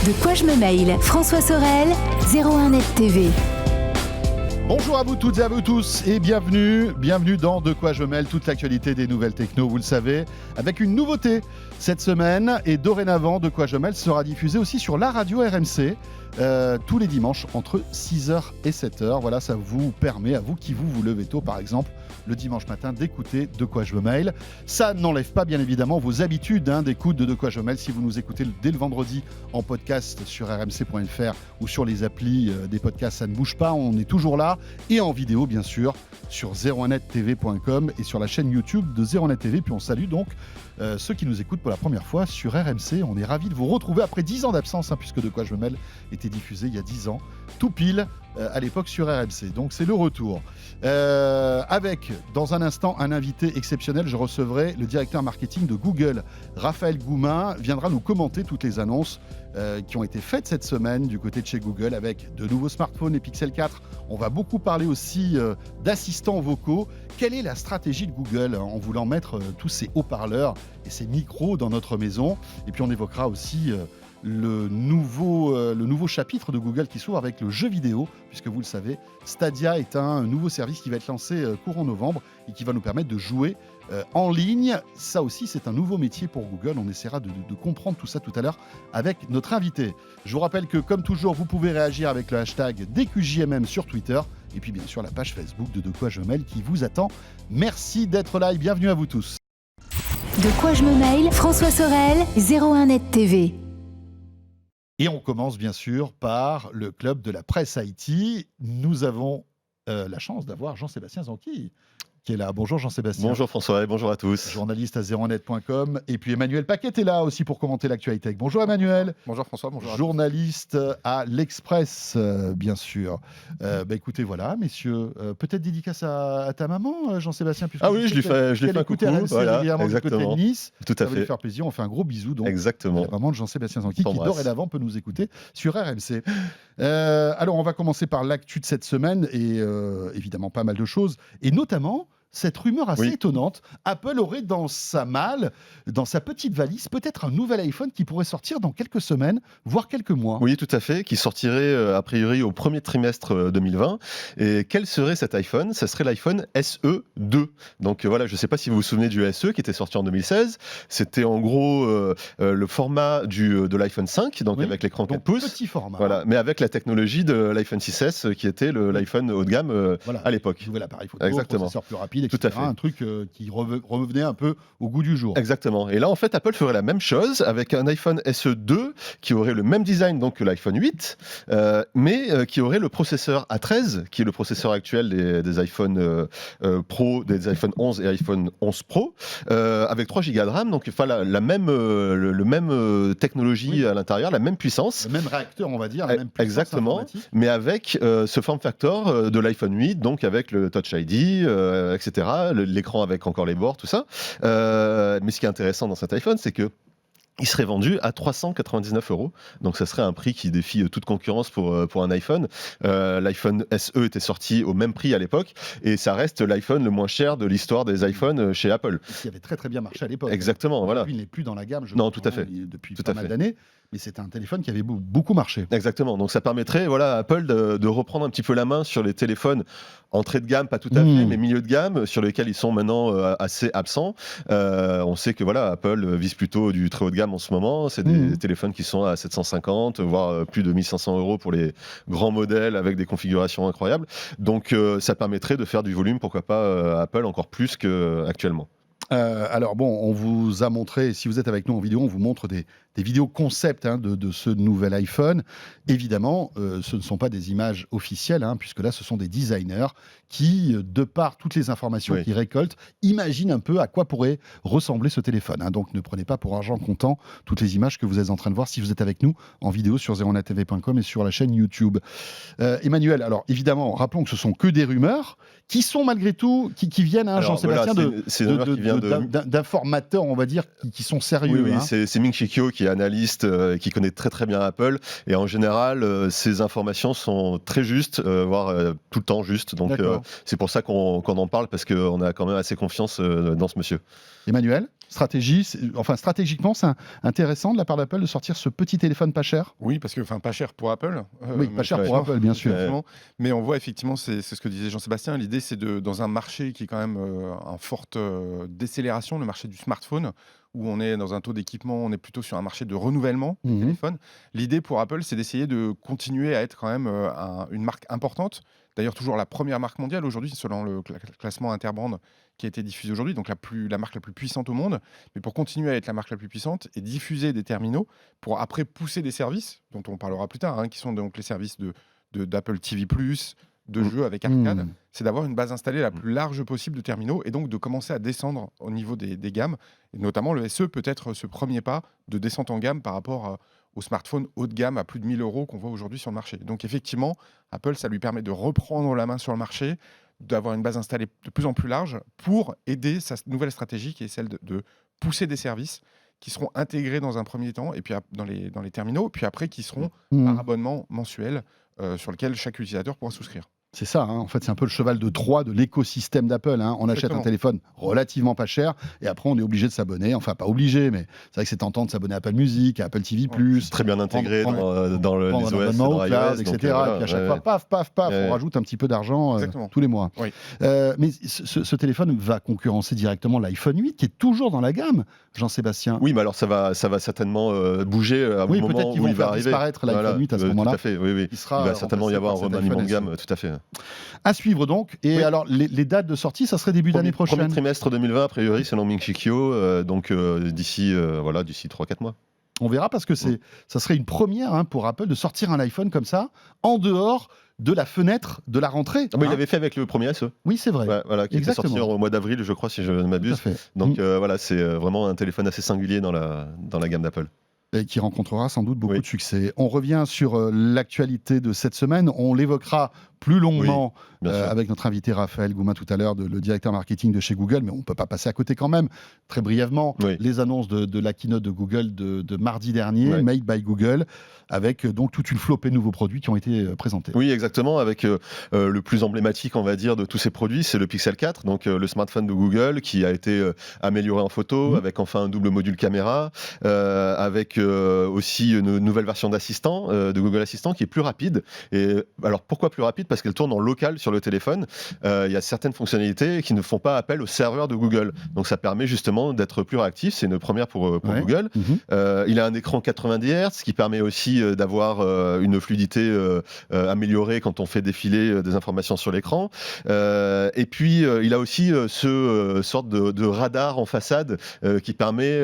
De quoi je me mail, François Sorel, 01net TV. Bonjour à vous toutes et à vous tous et bienvenue dans De quoi je mêle, toute l'actualité des nouvelles techno, vous le savez, avec une nouveauté cette semaine et dorénavant De quoi je mêle sera diffusé aussi sur la radio RMC tous les dimanches entre 6h et 7h. Voilà, ça vous permet à vous qui vous levez tôt par exemple le dimanche matin d'écouter De quoi je mêle. Ça n'enlève pas bien évidemment vos habitudes d'écoute de quoi je mêle si vous nous écoutez dès le vendredi en podcast sur rmc.fr ou sur les applis des podcasts, ça ne bouge pas, on est toujours là. Et en vidéo bien sûr sur 01nettv.com et sur la chaîne YouTube de 01net TV. Puis on salue donc ceux qui nous écoutent pour la première fois sur RMC. On est ravis de vous retrouver après 10 ans d'absence puisque De quoi je mêle était diffusé il y a 10 ans, tout pile à l'époque sur RMC. Donc c'est le retour. Avec dans un instant un invité exceptionnel, je recevrai le directeur marketing de Google, Raphaël Goumin, viendra nous commenter toutes les annonces qui ont été faites cette semaine du côté de chez Google avec de nouveaux smartphones et Pixel 4. On va beaucoup parler aussi d'assistants vocaux. Quelle est la stratégie de Google en voulant mettre tous ces haut-parleurs et ces micros dans notre maison? Et puis on évoquera aussi le nouveau chapitre de Google qui s'ouvre avec le jeu vidéo, puisque vous le savez, Stadia est un nouveau service qui va être lancé courant novembre et qui va nous permettre de jouer en ligne. Ça aussi, c'est un nouveau métier pour Google. On essaiera de comprendre tout ça tout à l'heure avec notre invité. Je vous rappelle que, comme toujours, vous pouvez réagir avec le hashtag DQJMM sur Twitter et puis bien sûr la page Facebook de quoi je mêle qui vous attend. Merci d'être là et bienvenue à vous tous. De quoi je me mail, François Sorel, 01net TV. Et on commence bien sûr par le club de la presse IT. Nous avons la chance d'avoir Jean-Sébastien Zanqui qui est là. Bonjour Jean-Sébastien. Bonjour François et bonjour à tous. Journaliste à 01net.com. Et puis Emmanuel Paquet est là aussi pour commenter l'actualité. Bonjour Emmanuel. Bonjour François, bonjour à tous. Journaliste à l'Express, bien sûr. Écoutez, voilà, messieurs, peut-être dédicace à ta maman, Jean-Sébastien. Ah oui, je lui fais un coucou. Voilà, régulièrement du côté de Nice. Tout à ça fait. va lui faire plaisir. On fait un gros bisou. Donc, exactement. La maman de Jean-Sébastien Zanqui qui dorénavant peut nous écouter sur RMC. Alors, on va commencer par l'actu de cette semaine et évidemment pas mal de choses. Et notamment cette rumeur assez étonnante, Apple aurait dans sa malle, dans sa petite valise, peut-être un nouvel iPhone qui pourrait sortir dans quelques semaines, voire quelques mois. Oui, tout à fait, qui sortirait a priori au premier trimestre 2020. Et quel serait cet iPhone ? Ça serait l'iPhone SE 2. Donc voilà, je ne sais pas si vous vous souvenez du SE qui était sorti en 2016. C'était en gros le format de l'iPhone 5, donc avec l'écran 4 pouces. Petit format. Voilà, mais avec la technologie de l'iPhone 6S qui était l'iPhone haut de gamme à l'époque. Nouvel appareil photo, exactement. Processeur plus rapide, etc. Tout à fait. Un truc qui revenait un peu au goût du jour. Exactement. Et là, en fait, Apple ferait la même chose avec un iPhone SE 2 qui aurait le même design donc, que l'iPhone 8, mais qui aurait le processeur A13, qui est le processeur actuel des iPhone Pro, des iPhone 11 et iPhone 11 Pro, avec 3 Go de RAM, donc le même technologie à l'intérieur, la même puissance. Le même réacteur, on va dire, la même puissance. Exactement, mais avec ce form factor de l'iPhone 8, donc avec le Touch ID, etc. L'écran avec encore les bords, tout ça. Mais ce qui est intéressant dans cet iPhone, c'est que il serait vendu à 399 €. Donc, ça serait un prix qui défie toute concurrence pour un iPhone. L'iPhone SE était sorti au même prix à l'époque et ça reste l'iPhone le moins cher de l'histoire des iPhones chez Apple. Qui avait très très bien marché à l'époque. Exactement, voilà. Il n'est plus dans la gamme, tout à fait. Depuis pas mal d'années. Mais c'était un téléphone qui avait beaucoup marché. Exactement. Donc ça permettrait à Apple de reprendre un petit peu la main sur les téléphones entrée de gamme, pas tout à fait, mais milieu de gamme, sur lesquels ils sont maintenant assez absents. On sait que Apple vise plutôt du très haut de gamme en ce moment. C'est des téléphones qui sont à 750, voire plus de 1500 € pour les grands modèles avec des configurations incroyables. Donc ça permettrait de faire du volume, pourquoi pas Apple, encore plus qu'actuellement. Alors bon, on vous a montré, si vous êtes avec nous en vidéo, on vous montre des vidéos concept de ce nouvel iPhone. Évidemment, ce ne sont pas des images officielles, puisque là, ce sont des designers qui, de par toutes les informations qu'ils récoltent, imaginent un peu à quoi pourrait ressembler ce téléphone. Donc ne prenez pas pour argent comptant toutes les images que vous êtes en train de voir si vous êtes avec nous en vidéo sur 01nettv.com et sur la chaîne YouTube. Emmanuel, alors évidemment, rappelons que ce sont que des rumeurs qui sont malgré tout, qui viennent, Jean-Sébastien, d'informateurs, on va dire, qui sont sérieux. Oui, c'est Ming Chi Kuo qui est analyste, qui connaît très très bien Apple, et en général, ces informations sont très justes, voire tout le temps justes. Donc c'est pour ça qu'on en parle, parce qu'on a quand même assez confiance dans ce monsieur. Emmanuel ? stratégiquement, c'est intéressant de la part d'Apple de sortir ce petit téléphone pas cher. Oui, parce que pas cher pour Apple. Oui, pas cher pour Apple, bien sûr. Mais on voit effectivement, c'est ce que disait Jean-Sébastien, l'idée c'est dans un marché qui est quand même en forte décélération, le marché du smartphone, où on est dans un taux d'équipement, on est plutôt sur un marché de renouvellement des téléphones. L'idée pour Apple, c'est d'essayer de continuer à être quand même une marque importante. D'ailleurs, toujours la première marque mondiale aujourd'hui, selon le classement Interbrand qui a été diffusé aujourd'hui, donc la marque la plus puissante au monde. Mais pour continuer à être la marque la plus puissante et diffuser des terminaux, pour après pousser des services, dont on parlera plus tard, qui sont donc les services d'Apple TV+, de jeux avec arcade, c'est d'avoir une base installée la plus large possible de terminaux et donc de commencer à descendre au niveau des gammes. Et notamment, le SE peut être ce premier pas de descente en gamme par rapport aux smartphones haut de gamme à plus de 1 000 € qu'on voit aujourd'hui sur le marché. Donc effectivement, Apple, ça lui permet de reprendre la main sur le marché, d'avoir une base installée de plus en plus large pour aider sa nouvelle stratégie qui est celle de pousser des services qui seront intégrés dans un premier temps et puis dans les terminaux, puis après qui seront par abonnement mensuel sur lequel chaque utilisateur pourra souscrire. C'est ça, en fait, c'est un peu le cheval de Troie de l'écosystème d'Apple. On achète un téléphone relativement pas cher et après on est obligé de s'abonner. Enfin, pas obligé, mais c'est vrai que c'est tentant de s'abonner à Apple Music, à Apple TV+. Très bien intégré dans les OS, dans iOS, etc. Et puis à chaque fois, paf, on rajoute un petit peu d'argent tous les mois. Oui. Mais ce téléphone va concurrencer directement l'iPhone 8 qui est toujours dans la gamme, Jean-Sébastien. Oui, mais alors ça va certainement bouger à un moment où il va arriver. Disparaître l'iPhone 8 à ce moment-là. Tout à fait, oui. Il va certainement y avoir un remaniement de gamme, tout à fait. À suivre donc. Et alors, les dates de sortie, ça serait début d'année prochaine. Premier trimestre 2020, a priori, selon Ming Chi Kuo, donc d'ici 3-4 mois. On verra parce que ça serait une première pour Apple de sortir un iPhone comme ça, en dehors de la fenêtre de la rentrée. Il l'avait fait avec le premier SE. Oui, c'est vrai. Qui était sorti au mois d'avril, je crois, si je ne m'abuse. Donc c'est vraiment un téléphone assez singulier dans la gamme d'Apple. Et qui rencontrera sans doute beaucoup de succès. On revient sur l'actualité de cette semaine. On l'évoquera plus longuement avec notre invité Raphaël Goumin tout à l'heure, le directeur marketing de chez Google, mais on ne peut pas passer à côté quand même. Très brièvement, les annonces de la keynote de Google de mardi dernier, Made by Google, avec donc toute une flopée de nouveaux produits qui ont été présentés. Oui, exactement, avec le plus emblématique, on va dire, de tous ces produits, c'est le Pixel 4, donc le smartphone de Google qui a été amélioré en photo, avec enfin un double module caméra, avec aussi une nouvelle version d'assistant, de Google Assistant, qui est plus rapide. Et alors pourquoi plus rapide ? Parce qu'elle tourne en local sur le téléphone. Il y a certaines fonctionnalités qui ne font pas appel au serveur de Google. Donc ça permet justement d'être plus réactif. C'est une première pour Google. Il a un écran 90 Hz, ce qui permet aussi d'avoir une fluidité améliorée quand on fait défiler des informations sur l'écran. Et puis il a aussi ce sorte de radar en façade qui permet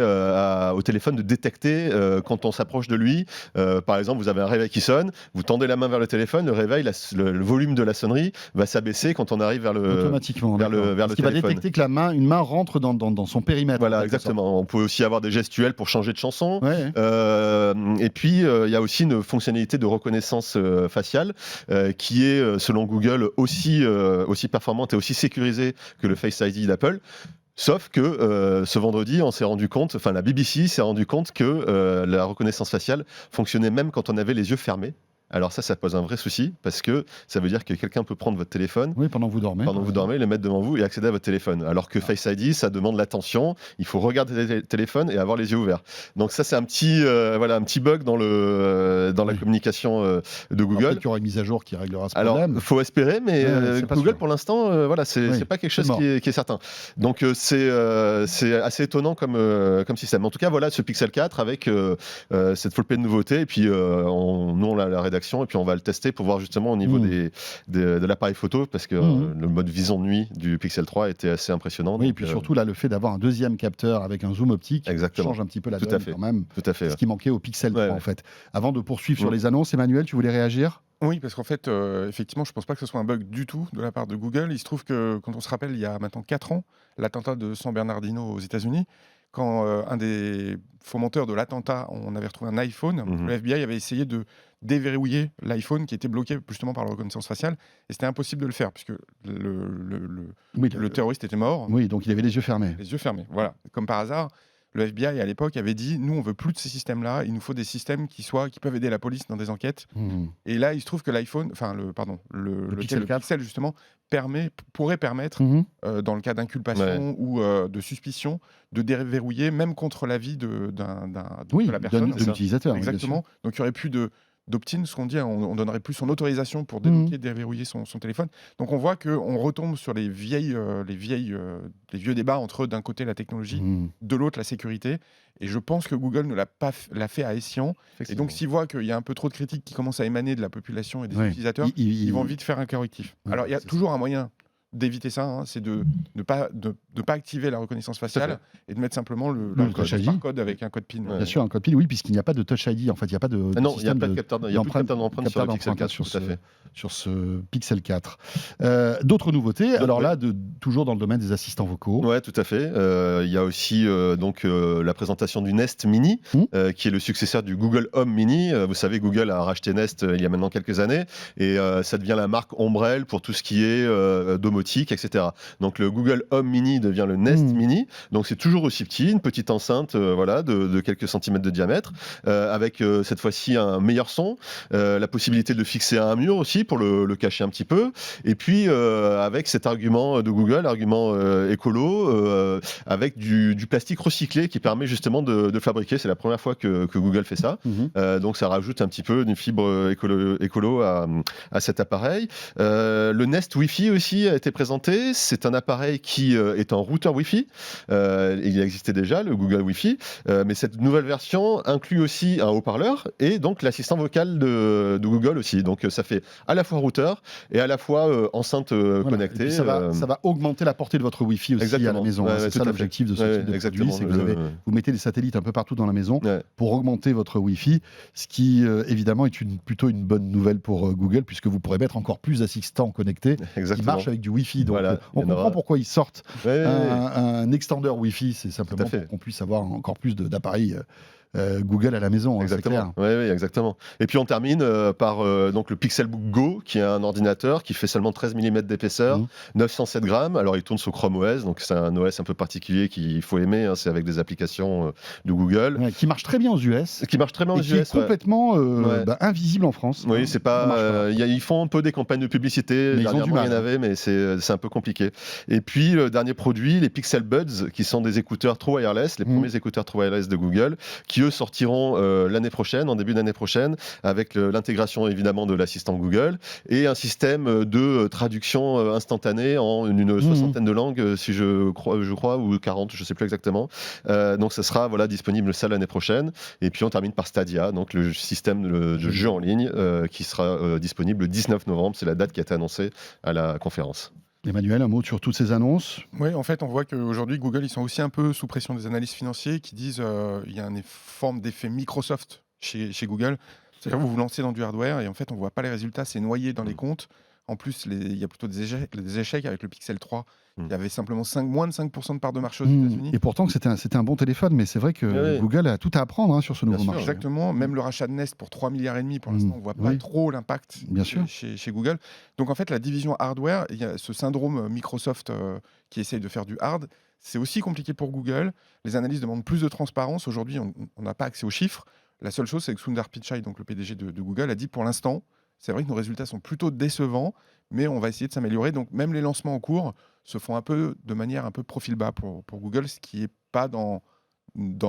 au téléphone de détecter quand on s'approche de lui. Par exemple, vous avez un réveil qui sonne, vous tendez la main vers le téléphone, le réveil, le volume de la sonnerie va s'abaisser quand on arrive vers le automatiquement vers le Parce qu'il téléphone. va détecter que une main rentre dans son périmètre. Voilà, exactement. On peut aussi avoir des gestuels pour changer de chanson. Ouais. Et puis il y a aussi une fonctionnalité de reconnaissance faciale qui est, selon Google, aussi performante et aussi sécurisée que le Face ID d'Apple. Sauf que ce vendredi, la BBC s'est rendu compte que la reconnaissance faciale fonctionnait même quand on avait les yeux fermés. Alors ça pose un vrai souci, parce que ça veut dire que quelqu'un peut prendre votre téléphone pendant que vous dormez, le mettre devant vous et accéder à votre téléphone. Alors que Face ID, ça demande l'attention, il faut regarder le téléphone et avoir les yeux ouverts. Donc ça, c'est un petit bug dans la communication de Google. Peut-être qu'il y aura une mise à jour qui réglera ce problème. Alors, faut espérer, mais Google, sûr. pour l'instant, c'est pas quelque chose qui est certain. Donc c'est assez étonnant comme système. En tout cas, voilà ce Pixel 4 avec cette flopée de nouveautés. Et puis nous, on a la rédaction. Et puis on va le tester pour voir justement au niveau de l'appareil photo, parce que le mode vision de nuit du Pixel 3 était assez impressionnant. Oui, et puis surtout là, le fait d'avoir un deuxième capteur avec un zoom optique change un petit peu la donne quand même. Tout à fait. Ce qui manquait au Pixel 3 en fait. Avant de poursuivre sur les annonces, Emmanuel, tu voulais réagir ? Oui, parce qu'en fait, effectivement, je ne pense pas que ce soit un bug du tout de la part de Google. Il se trouve que, quand on se rappelle, il y a maintenant 4 ans, l'attentat de San Bernardino aux États-Unis, quand un des fomenteurs de l'attentat, on avait retrouvé un iPhone, le FBI avait essayé de déverrouiller l'iPhone qui était bloqué justement par la reconnaissance faciale, et c'était impossible de le faire puisque le terroriste était mort. Oui, donc il avait les yeux fermés. Les yeux fermés, voilà. Comme par hasard, le FBI à l'époque avait dit nous on veut plus de ces systèmes-là, il nous faut des systèmes qui peuvent aider la police dans des enquêtes. Et là il se trouve que le Pixel justement pourrait permettre dans le cas d'inculpation ou de suspicion de déverrouiller même contre l'avis de la personne, de l'utilisateur. Exactement. Donc il y aurait plus d'opt-in, ce qu'on dit, on donnerait plus son autorisation pour débloquer, déverrouiller son téléphone. Donc on voit qu'on retombe sur les vieux débats entre d'un côté la technologie, de l'autre la sécurité. Et je pense que Google l'a fait à escient. Et donc s'ils voient qu'il y a un peu trop de critiques qui commencent à émaner de la population et des utilisateurs, ils vont vite faire un correctif. Alors il y a toujours un moyen d'éviter ça, c'est de ne pas activer la reconnaissance faciale et de mettre simplement le code avec un code PIN. Bien sûr, un code PIN, oui, puisqu'il n'y a pas de Touch ID. En fait, il n'y a pas de non, il n'y a pas de capteur d'empreinte sur le Pixel 4, sur ce Pixel 4. D'autres nouveautés, alors là, toujours dans le domaine des assistants vocaux. Ouais, tout à fait. Il y a aussi la présentation du Nest Mini, qui est le successeur du Google Home Mini. Vous savez, Google a racheté Nest il y a maintenant quelques années, et ça devient la marque ombrelle pour tout ce qui est domotique, etc. Donc le Google Home Mini devient le Nest Mini. Donc c'est toujours aussi petit, une petite enceinte de quelques centimètres de diamètre, avec cette fois-ci un meilleur son, la possibilité de le fixer à un mur aussi pour le cacher un petit peu, et puis avec cet argument de Google, argument écolo, avec du plastique recyclé qui permet justement de fabriquer. C'est la première fois que Google fait ça. Donc ça rajoute un petit peu d'une fibre écolo à cet appareil. Le Nest Wi-Fi aussi a été présenté. C'est un appareil qui est en routeur Wi-Fi. Il existait déjà, le Google Wi-Fi, mais cette nouvelle version inclut aussi un haut-parleur et donc l'assistant vocal de Google aussi. Donc ça fait à la fois routeur et à la fois enceinte connectée. Ça va augmenter la portée de votre Wi-Fi aussi à la maison. C'est ça l'objectif de ce type de produit, c'est que vous mettez des satellites un peu partout dans la maison pour augmenter votre Wi-Fi, ce qui évidemment est plutôt une bonne nouvelle pour Google, puisque vous pourrez mettre encore plus d'assistants connectés qui marchent avec du Wi-Fi. Donc on comprend pourquoi ils sortent un extender Wi-Fi, c'est simplement pour qu'on puisse avoir encore plus d'appareils Google à la maison. Exactement. Oui, exactement. Et puis on termine par donc le Pixelbook Go, qui est un ordinateur qui fait seulement 13 mm d'épaisseur, 907 grammes. Alors il tourne sur Chrome OS, donc c'est un OS un peu particulier qu'il faut aimer. C'est avec des applications de Google. Qui marche très bien aux US. Qui marche très bien aux US. Qui est complètement invisible en France. Oui, c'est pas. Ils font un peu des campagnes de publicité. Mais ils ont du mal. Mais c'est un peu compliqué. Et puis le dernier produit, les Pixel Buds, qui sont des écouteurs True Wireless, les premiers écouteurs True Wireless de Google, qui eux sortiront l'année prochaine, en début d'année prochaine, avec l'intégration évidemment de l'assistant Google et un système de traduction instantanée en une soixantaine de langues, si je crois, ou 40, je ne sais plus exactement. Donc ça sera disponible ça l'année prochaine. Et puis on termine par Stadia, donc le système de jeu en ligne qui sera disponible le 19 novembre. C'est la date qui a été annoncée à la conférence. Emmanuel, un mot sur toutes ces annonces ? Oui, en fait, on voit qu'aujourd'hui, Google, ils sont aussi un peu sous pression des analystes financiers qui disent qu'il y a une forme d'effet Microsoft chez Google. C'est-à-dire que vous vous lancez dans du hardware et en fait, on ne voit pas les résultats, c'est noyé dans les comptes. En plus, il y a plutôt des échecs avec le Pixel 3. Il y avait simplement moins de 5% de part de marché aux États-Unis. Et pourtant, c'était un bon téléphone, mais c'est vrai que Google a tout à apprendre sur ce nouveau marché. Exactement. Même le rachat de Nest pour 3,5 milliards, pour l'instant, on ne voit pas trop l'impact chez Google. Donc, en fait, la division hardware, il y a ce syndrome Microsoft qui essaye de faire du hard. C'est aussi compliqué pour Google. Les analystes demandent plus de transparence. Aujourd'hui, on n'a pas accès aux chiffres. La seule chose, c'est que Sundar Pichai, donc le PDG de Google, a dit pour l'instant, c'est vrai que nos résultats sont plutôt décevants, mais on va essayer de s'améliorer. Donc, même les lancements en cours se font de manière un peu profil bas pour Google, ce qui n'est pas dans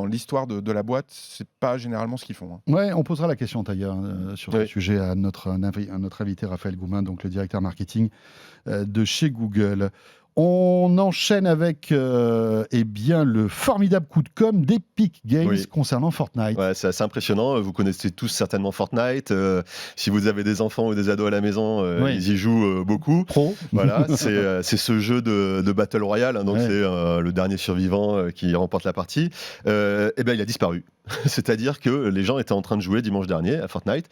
l'histoire de la boîte, c'est pas généralement ce qu'ils font. Ouais, on posera la question d'ailleurs sur ce sujet à notre invité Raphaël Goumin, donc le directeur marketing de chez Google. On enchaîne avec le formidable coup de com' d'Epic Games concernant Fortnite. Ouais, c'est assez impressionnant. Vous connaissez tous certainement Fortnite. Si vous avez des enfants ou des ados à la maison, ils y jouent beaucoup. Pro. Voilà, c'est ce jeu de Battle Royale. Donc c'est le dernier survivant qui remporte la partie. Il a disparu. C'est-à-dire que les gens étaient en train de jouer dimanche dernier à Fortnite.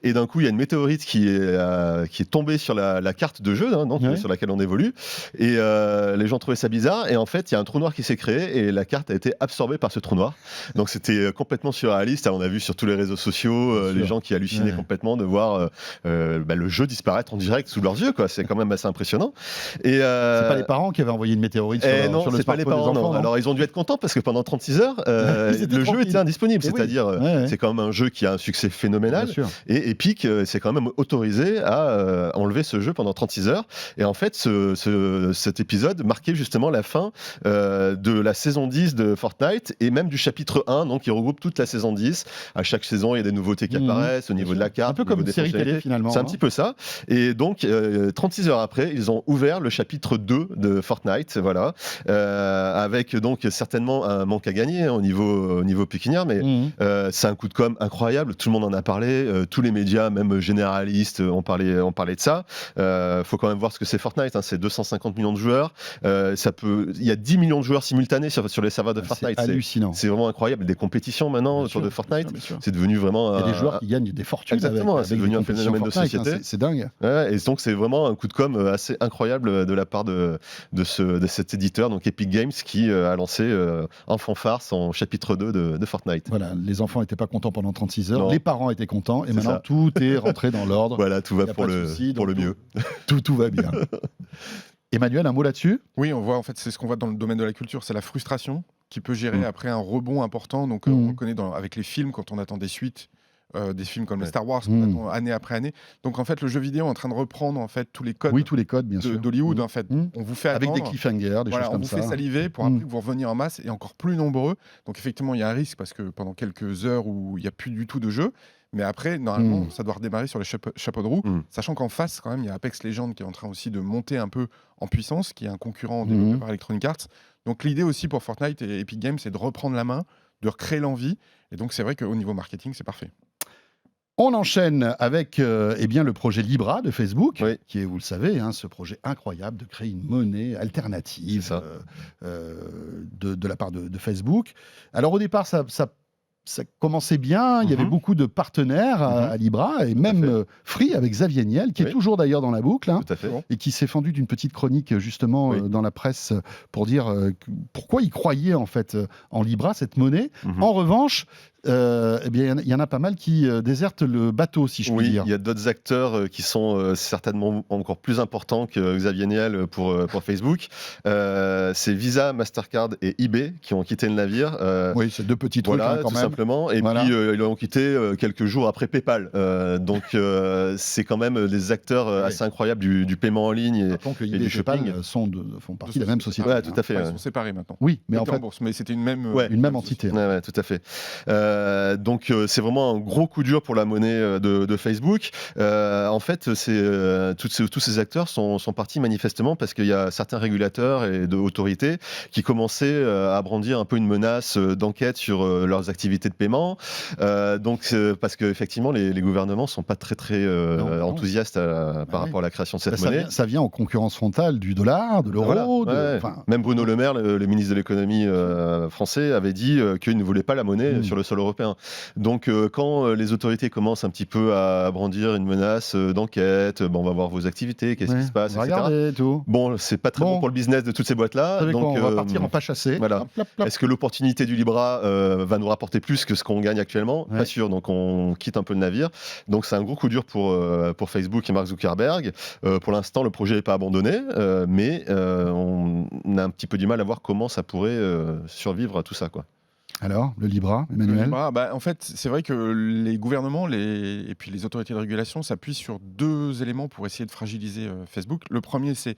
Et d'un coup, il y a une météorite qui est tombée sur la carte de jeu, sur laquelle on évolue. Et les gens trouvaient ça bizarre. Et en fait, il y a un trou noir qui s'est créé et la carte a été absorbée par ce trou noir. Donc c'était complètement surréaliste. On a vu sur tous les réseaux sociaux les gens qui hallucinaient complètement de voir le jeu disparaître en direct sous leurs yeux, quoi. C'est quand même assez impressionnant. Et c'est pas les parents qui avaient envoyé une météorite sur le smartphone des enfants, non. Alors ils ont dû être contents parce que pendant 36 heures, le jeu était indisponible. C'est-à-dire, c'est quand même un jeu qui a un succès phénoménal. Et Epic s'est quand même autorisé à enlever ce jeu pendant 36 heures. Et en fait, cet épisode marquait justement la fin de la saison 10 de Fortnite et même du chapitre 1, donc qui regroupe toute la saison 10. À chaque saison, il y a des nouveautés qui apparaissent au niveau de la carte. Un peu comme une série télé finalement. C'est un petit peu ça. Et donc, 36 heures après, ils ont ouvert le chapitre 2 de Fortnite, voilà, avec donc certainement un manque à gagner au niveau pécuniaire, mais c'est un coup de com' incroyable. Tout le monde en a parlé. Tous les médias, même généralistes, ont parlé de ça. Faut quand même voir ce que c'est Fortnite. C'est 250 millions de joueurs. Il y a 10 millions de joueurs simultanés sur les serveurs de Fortnite. C'est hallucinant. C'est vraiment incroyable. Des compétitions maintenant autour de Fortnite. C'est devenu vraiment. Il y a des joueurs qui gagnent des fortunes. Exactement. C'est devenu un phénomène de société. C'est dingue. Et donc c'est vraiment un coup de com' assez incroyable de la part de cet éditeur, donc Epic Games, qui a lancé en fanfare son chapitre 2 de Fortnite. Voilà, les enfants n'étaient pas contents pendant 36 heures, Non. les parents étaient contents, et maintenant ça. tout est rentré dans l'ordre. Voilà, tout va pour le mieux. Tout va bien. Emmanuel, un mot là-dessus ? Oui, on voit, en fait, c'est ce qu'on voit dans le domaine de la culture, c'est la frustration qui peut gérer après un rebond important. Donc, on le connaît avec les films, quand on attend des suites. Des films comme les Star Wars qu'on attend année après année. Donc en fait, le jeu vidéo est en train de reprendre en fait tous les codes. Oui, tous les codes, bien sûr. d'Hollywood en fait. On vous fait attendre, avec des cliffhangers, des choses comme ça. On vous fait saliver pour après que vous reveniez en masse et encore plus nombreux. Donc effectivement, il y a un risque parce que pendant quelques heures où il n'y a plus du tout de jeu. Mais après, normalement, ça doit redémarrer sur les chapeaux de roue, sachant qu'en face, quand même, il y a Apex Legends qui est en train aussi de monter un peu en puissance, qui est un concurrent développé par Electronic Arts. Donc l'idée aussi pour Fortnite et Epic Games, c'est de reprendre la main, de recréer l'envie. Et donc c'est vrai qu'au niveau marketing, c'est parfait. On enchaîne avec le projet Libra de Facebook, qui est, vous le savez, ce projet incroyable de créer une monnaie alternative de la part de Facebook. Alors au départ, ça commençait bien, il y avait beaucoup de partenaires à Libra, et même Free avec Xavier Niel, qui est toujours d'ailleurs dans la boucle, et qui s'est fendu d'une petite chronique justement dans la presse pour dire pourquoi il croyait en fait en Libra, cette monnaie. En revanche, il y en a pas mal qui désertent le bateau, si je puis dire. Il y a d'autres acteurs qui sont certainement encore plus importants que Xavier Niel pour Facebook. C'est Visa, Mastercard et eBay qui ont quitté le navire. Oui, c'est deux petits trucs quand tout même. Simplement. Et puis ils l'ont quitté quelques jours après PayPal. Donc c'est quand même des acteurs assez incroyables du paiement en ligne et du shopping. Font partie de la même société. Ouais, tout à fait. Ils sont séparés maintenant. Oui, mais en fait, en bourse, mais c'était une même entité. Ouais, tout à fait. Donc c'est vraiment un gros coup dur pour la monnaie de Facebook. En fait, tous ces acteurs sont partis manifestement parce qu'il y a certains régulateurs et autorités qui commençaient à brandir un peu une menace d'enquête sur leurs activités de paiement. Parce qu'effectivement, les gouvernements sont pas très enthousiastes par rapport à la création de cette monnaie. Ça vient en concurrence frontale du dollar, de l'euro. Même Bruno Le Maire, le ministre de l'économie français, avait dit qu'il ne voulait pas la monnaie sur le sol européen. Donc quand les autorités commencent un petit peu à brandir une menace d'enquête, on va voir vos activités, qu'est-ce qui se passe, etc. Tout. Bon, c'est pas très bon pour le business de toutes ces boîtes-là. Donc on va partir en pas chassé. Voilà. Est-ce que l'opportunité du Libra va nous rapporter plus que ce qu'on gagne actuellement ? Pas sûr. Donc on quitte un peu le navire. Donc c'est un gros coup dur pour Facebook et Mark Zuckerberg. Pour l'instant, le projet n'est pas abandonné, mais on a un petit peu du mal à voir comment ça pourrait survivre à tout ça, quoi. Alors, le Libra, Emmanuel ? Le Libra, en fait, c'est vrai que les gouvernements et puis les autorités de régulation s'appuient sur deux éléments pour essayer de fragiliser Facebook. Le premier, c'est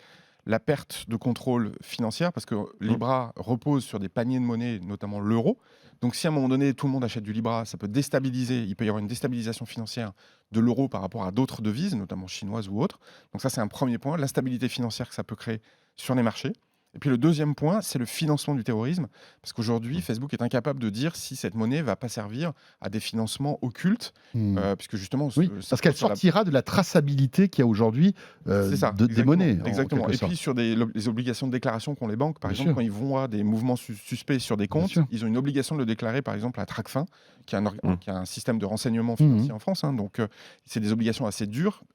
la perte de contrôle financière, parce que Libra repose sur des paniers de monnaie, notamment l'euro. Donc si à un moment donné, tout le monde achète du Libra, ça peut déstabiliser, il peut y avoir une déstabilisation financière de l'euro par rapport à d'autres devises, notamment chinoises ou autres. Donc ça, c'est un premier point, l'instabilité financière que ça peut créer sur les marchés. Et puis le deuxième point, c'est le financement du terrorisme, parce qu'aujourd'hui, Facebook est incapable de dire si cette monnaie va pas servir à des financements occultes, puisque justement... parce qu'elle sortira de la traçabilité qu'il y a aujourd'hui des monnaies. Exactement. Et puis sur les obligations de déclaration qu'ont les banques, par exemple, quand ils vont à des mouvements suspects sur des comptes, ils ont une obligation de le déclarer, par exemple, à Tracfin, qui est un système de renseignement financier en France. Donc c'est des obligations assez dures,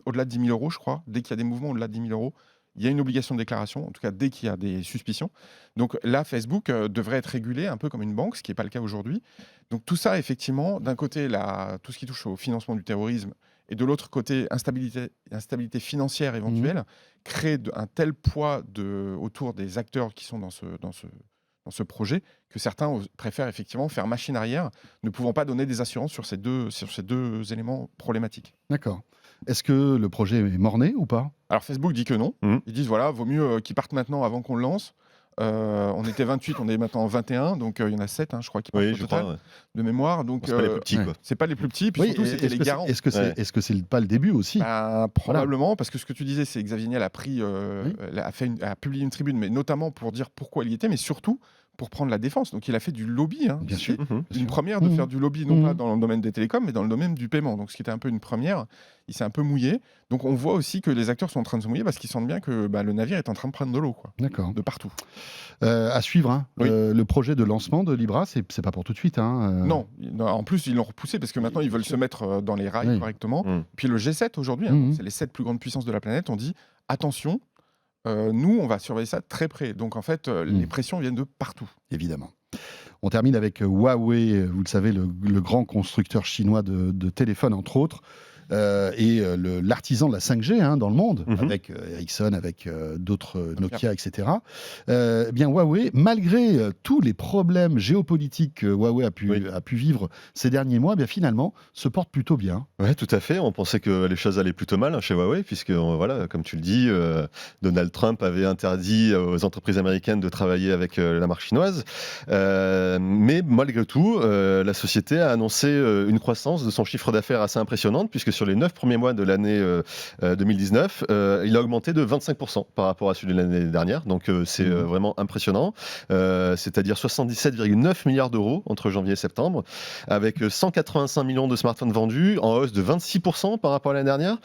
au-delà de 10 000 €, je crois. Dès qu'il y a des mouvements au-delà de 10 000 €, il y a une obligation de déclaration, en tout cas dès qu'il y a des suspicions. Donc là, Facebook devrait être régulé un peu comme une banque, ce qui n'est pas le cas aujourd'hui. Donc tout ça, effectivement, d'un côté, tout ce qui touche au financement du terrorisme, et de l'autre côté, instabilité financière éventuelle, crée un tel poids autour des acteurs qui sont dans ce projet que certains préfèrent effectivement faire machine arrière, ne pouvant pas donner des assurances sur ces deux éléments problématiques. D'accord. Est-ce que le projet est mort-né ou pas? Alors Facebook dit que non. Ils disent voilà, vaut mieux qu'ils partent maintenant avant qu'on le lance. On était 28, on est maintenant 21, donc il y en a 7, je crois, qui partent au total, de mémoire. Donc c'est pas les plus petits, quoi. C'est pas les plus petits, puis surtout c'était les garants. Est-ce que c'est pas le début aussi? Probablement, parce que ce que tu disais, c'est que Xavier Niel a publié une tribune, mais notamment pour dire pourquoi il y était, mais surtout pour prendre la défense. Donc il a fait du lobby. Bien sûr. Une première de faire du lobby, non pas dans le domaine des télécoms, mais dans le domaine du paiement. Donc ce qui était un peu une première, il s'est un peu mouillé. Donc on voit aussi que les acteurs sont en train de se mouiller parce qu'ils sentent bien que le navire est en train de prendre de l'eau, quoi. D'accord. De partout. À suivre, Oui. Le projet de lancement de Libra, c'est pas pour tout de suite. Non, en plus ils l'ont repoussé parce que maintenant ils veulent se mettre dans les rails correctement. Puis le G7 aujourd'hui, c'est les 7 plus grandes puissances de la planète, on dit attention, nous on va surveiller ça très près. Donc en fait, les pressions viennent de partout. Évidemment. On termine avec Huawei, vous le savez, le grand constructeur chinois de téléphones, entre autres, et l'artisan de la 5G dans le monde, avec Ericsson, avec d'autres Nokia, etc. Bien Huawei, malgré tous les problèmes géopolitiques que Huawei a pu vivre ces derniers mois, bien finalement, se porte plutôt bien. Oui, tout à fait. On pensait que les choses allaient plutôt mal chez Huawei, puisque, voilà, comme tu le dis, Donald Trump avait interdit aux entreprises américaines de travailler avec la marque chinoise. Mais malgré tout, la société a annoncé une croissance de son chiffre d'affaires assez impressionnante, puisque sur les 9 premiers mois de l'année 2019, il a augmenté de 25% par rapport à celui de l'année dernière. Donc c'est vraiment impressionnant. C'est-à-dire 77,9 milliards d'euros entre janvier et septembre, avec 185 millions de smartphones vendus, en hausse de 26% par rapport à l'année dernière.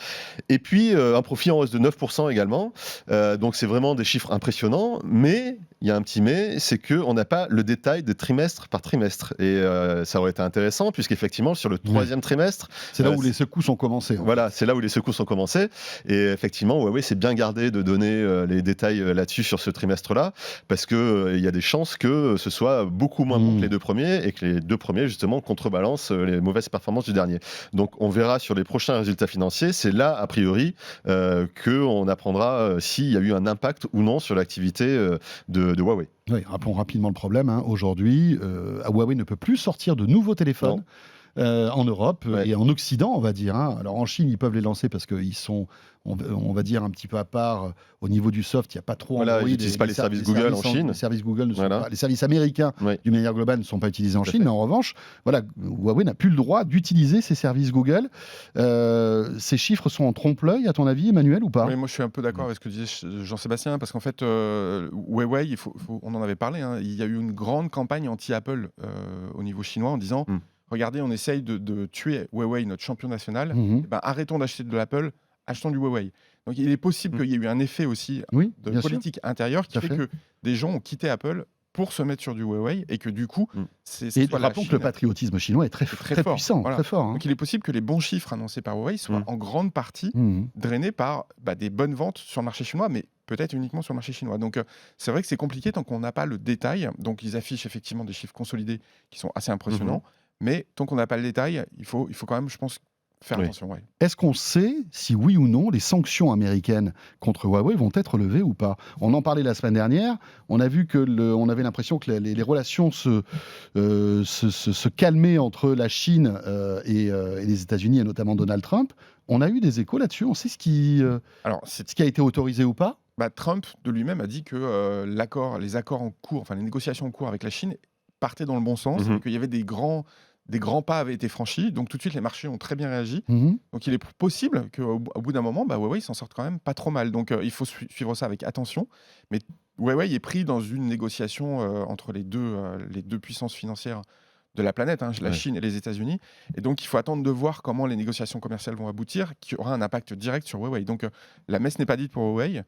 Et puis un profit en hausse de 9% également. Donc c'est vraiment des chiffres impressionnants. Mais il y a un petit mais, c'est qu'on n'a pas le détail de trimestre par trimestre. Et ça aurait été intéressant, puisqu'effectivement, sur le troisième trimestre... C'est là où les secousses ont commencé. Voilà, c'est là où les secousses ont commencé. Et effectivement, Huawei s'est bien gardé de donner les détails là-dessus sur ce trimestre-là, parce qu'il y a des chances que ce soit beaucoup moins bon que les deux premiers, et que les deux premiers, justement, contrebalancent les mauvaises performances du dernier. Donc, on verra sur les prochains résultats financiers. C'est là, a priori, qu'on apprendra s'il y a eu un impact ou non sur l'activité de Huawei. Oui, rappelons rapidement le problème. Aujourd'hui, Huawei ne peut plus sortir de nouveaux téléphones. En Europe et en Occident, on va dire. Alors en Chine, ils peuvent les lancer parce qu'ils sont, on va dire, un petit peu à part au niveau du soft. Il n'y a pas trop. Ils n'utilisent pas les services Google en Chine. Les services Google ne sont pas, les services américains, d'une manière globale, ne sont pas utilisés en Chine. Mais en revanche, voilà, Huawei n'a plus le droit d'utiliser ces services Google. Ces chiffres sont en trompe-l'œil, à ton avis, Emmanuel, ou pas? Oui, moi je suis un peu d'accord avec ce que disait Jean-Sébastien, parce qu'en fait, Huawei, on en avait parlé, il y a eu une grande campagne anti-Apple au niveau chinois en disant regardez, on essaye de tuer Huawei, notre champion national. Arrêtons d'acheter de l'Apple, achetons du Huawei. Donc il est possible qu'il y ait eu un effet aussi de politique intérieure qui fait que des gens ont quitté Apple pour se mettre sur du Huawei et que du coup, et rappelons que le patriotisme chinois est très fort, puissant, très fort. Donc il est possible que les bons chiffres annoncés par Huawei soient en grande partie drainés par des bonnes ventes sur le marché chinois, mais peut-être uniquement sur le marché chinois. Donc c'est vrai que c'est compliqué tant qu'on n'a pas le détail. Donc ils affichent effectivement des chiffres consolidés qui sont assez impressionnants. Mais tant qu'on n'a pas le détail, il faut quand même, je pense, faire attention. Est-ce qu'on sait si oui ou non les sanctions américaines contre Huawei vont être levées ou pas? On en parlait la semaine dernière. On a vu que on avait l'impression que les relations se calmaient entre la Chine et les États-Unis, et notamment Donald Trump. On a eu des échos là-dessus. On sait ce qui a été autorisé ou pas? Trump de lui-même a dit que les accords en cours, enfin les négociations en cours avec la Chine partaient dans le bon sens, qu'il y avait des grands pas avaient été franchis, donc tout de suite les marchés ont très bien réagi. Donc il est possible qu'au bout d'un moment, Huawei s'en sorte quand même pas trop mal. Donc il faut suivre ça avec attention. Mais Huawei est pris dans une négociation entre les deux puissances financières de la planète, la Chine et les États-Unis. Et donc il faut attendre de voir comment les négociations commerciales vont aboutir, qui aura un impact direct sur Huawei. Donc la messe n'est pas dite pour Huawei.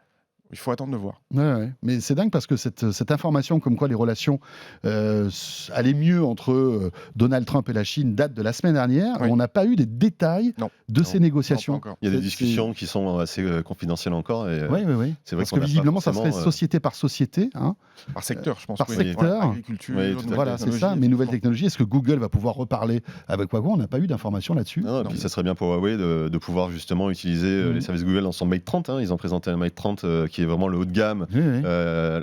il faut attendre de voir. Ouais. Mais c'est dingue parce que cette information comme quoi les relations allaient mieux entre Donald Trump et la Chine date de la semaine dernière. Oui. On n'a pas eu des détails de ces négociations. Non, pas encore. Il y a des discussions qui sont assez confidentielles encore. Et, Oui. c'est vrai Parce que visiblement, ça serait société par société. Hein. Par secteur, je pense. Par secteur. Agriculture, Oui, tout à fait. Voilà, c'est ça. Mais nouvelles technologies, est-ce que Google va pouvoir reparler avec Huawei? On n'a pas eu d'informations là-dessus. Non, et puis ça serait bien pour Huawei de pouvoir justement utiliser les services Google dans son Mate 30. Ils ont présenté un Mate 30 qui est vraiment le haut de gamme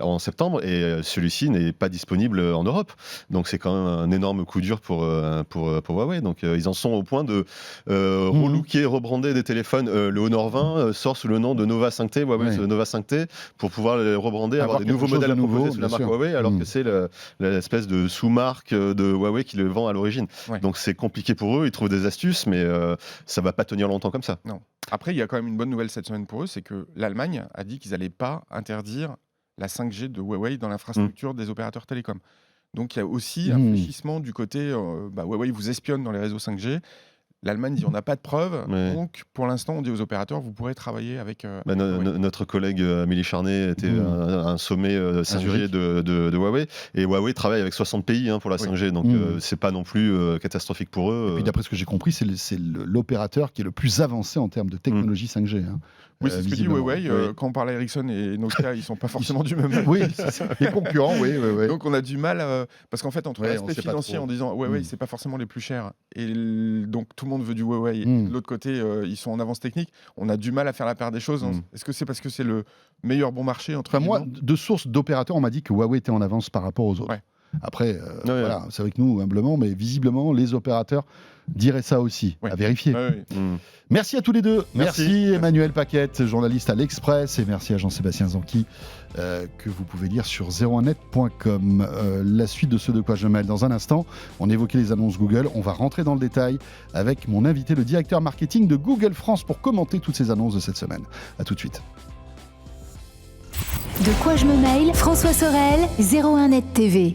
en septembre, et celui-ci n'est pas disponible en Europe. Donc c'est quand même un énorme coup dur pour Huawei. Donc ils en sont au point de relooker, rebrander des téléphones. Le Honor 20 sort sous le nom de Nova 5T, Huawei Nova 5T, pour pouvoir les rebrander, avoir des nouveaux modèles à proposer sous la marque Huawei, alors que c'est l'espèce de sous-marque de Huawei qui le vend à l'origine. Ouais. Donc c'est compliqué pour eux, ils trouvent des astuces, mais ça va pas tenir longtemps comme ça. Non. Après, il y a quand même une bonne nouvelle cette semaine pour eux, c'est que l'Allemagne a dit qu'ils n'allaient pas interdire la 5G de Huawei dans l'infrastructure des opérateurs télécoms. Donc il y a aussi un fléchissement du côté Huawei vous espionne dans les réseaux 5G. L'Allemagne dit on n'a pas de preuves, donc pour l'instant on dit aux opérateurs vous pourrez travailler avec. Notre collègue Amélie Charnet était à un sommet 5G de Huawei, et Huawei travaille avec 60 pays pour la 5G, donc c'est pas non plus catastrophique pour eux. Et puis d'après ce que j'ai compris, c'est l'opérateur qui est le plus avancé en termes de technologie 5G. Oui, c'est ce que dit Huawei. Quand on parle à Ericsson et Nokia, ils sont pas forcément du même. Oui, les concurrents, oui. Donc on a du mal, parce qu'en fait, entre l'aspect financier en disant Huawei, c'est pas forcément les plus chers, et donc tout le monde veut du Huawei, et de l'autre côté, ils sont en avance technique, on a du mal à faire la paire des choses. Est-ce que c'est parce que c'est le meilleur bon marché entre moi, de sources d'opérateurs, on m'a dit que Huawei était en avance par rapport aux autres. Ouais. Après, voilà, c'est avec nous, humblement, mais visiblement, les opérateurs diraient ça aussi, à vérifier. Merci à tous les deux. Merci Emmanuel Paquette, journaliste à l'Express, et merci à Jean-Sébastien Zanqui, que vous pouvez lire sur 01net.com. La suite de ce De quoi je mêle dans un instant. On évoquait les annonces Google. On va rentrer dans le détail avec mon invité, le directeur marketing de Google France, pour commenter toutes ces annonces de cette semaine. À tout de suite. De quoi je me mêle, François Sorel, 01net TV.